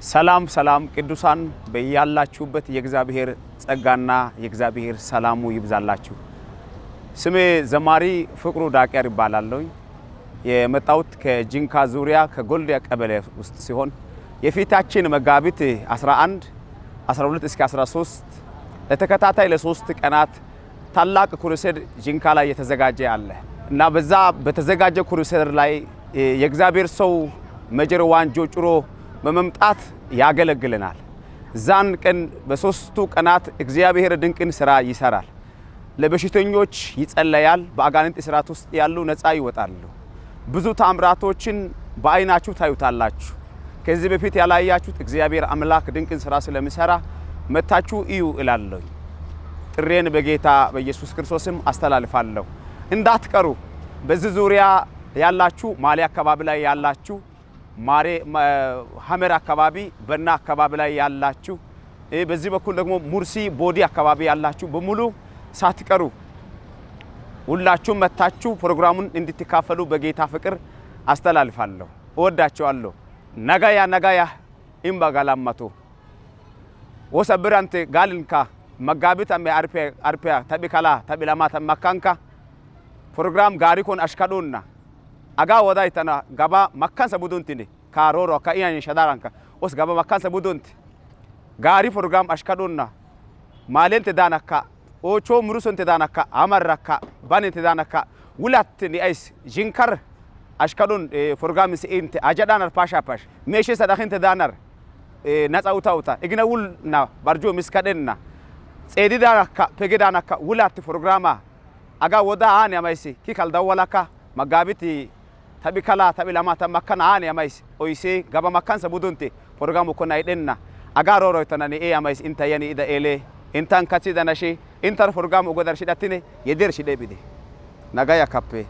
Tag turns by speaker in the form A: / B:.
A: ሰላም ሰላም ቅዱሳን በያላችሁበት የእግዚአብሔር ጸጋና የእግዚአብሔር ሰላሙ ይብዛላችሁ። ስሜ ዘማሪ ፍቅሩ ዳቂያር ይባላልኝ። የመጣሁት ከጂንካ ዙሪያ ከጎልዲያ ቀበሌ ውስጥ ሲሆን የፊታችን መጋቢት 11 12 እስከ 13 ለተከታታይ ለ3 ቀናት ታላቅ ኩርሴድ ጂንካ ላይ የተዘጋጀ አለ እና በዛ በተዘጋጀ ኩርሴድ ላይ የእግዚአብሔር ሰው መጀር ዋንጆ ጭሮ በመምጣት ያገለግለናል። ዛን ቀን በሶስቱ ቀናት እግዚአብሔር ድንቅን ስራ ይሰራል። ለበሽተኞች ይጸለያል። በአጋንንት እስራት ውስጥ ያሉ ነፃ ይወጣሉ። ብዙ ታምራቶችን በአይናችሁ ታዩታላችሁ። ከዚህ በፊት ያላያችሁት እግዚአብሔር አምላክ ድንቅን ስራ ስለሚሰራ መታችሁ እዩ እላለሁ። ጥሬን በጌታ በኢየሱስ ክርስቶስም አስተላልፋለሁ። እንዳትቀሩ። በዚህ ዙሪያ ያላችሁ ማሊ አካባቢ ላይ ያላችሁ ማሬ ሐመር አካባቢ በና አካባቢ ላይ ያላችሁ በዚህ በኩል ደግሞ ሙርሲ ቦዲ አካባቢ ያላችሁ በሙሉ ሳትቀሩ ሁላችሁም መታችሁ ፕሮግራሙን እንድትካፈሉ በጌታ ፍቅር አስተላልፋለሁ። እወዳችኋለሁ። ነጋያ ኢምባጋላማቶ ወሰብራንተ ጋልንካ መጋቢት አሜ አርፒያ ተቢካላ ተቢላማ ተመካንካ ፕሮግራም ጋሪኮን አሽካዶና aga wada itana gaba makkansa buduntini karoro ka iyan shadaranka os gaba makkansa budunti gari program ashkadonna malente danaka ocho murusonte danaka amarraka banente danaka wulatni ais jinkar ashkadon program is inte ajadanar pasha pash meshe sadakhinte danar natsauta igna wulna barjo miskadenna tsedi danaka pegedanaka wulati programa aga wada ani amaisi kikal dawalaka magabiti tabikala tabilama tamakana ani amais oise gaba makansa budunte programu kona idenna agaroro tanani amais inta yani ida ele intan katsi danashi intar programu godar shidatine yeder shidebide nagaya kappe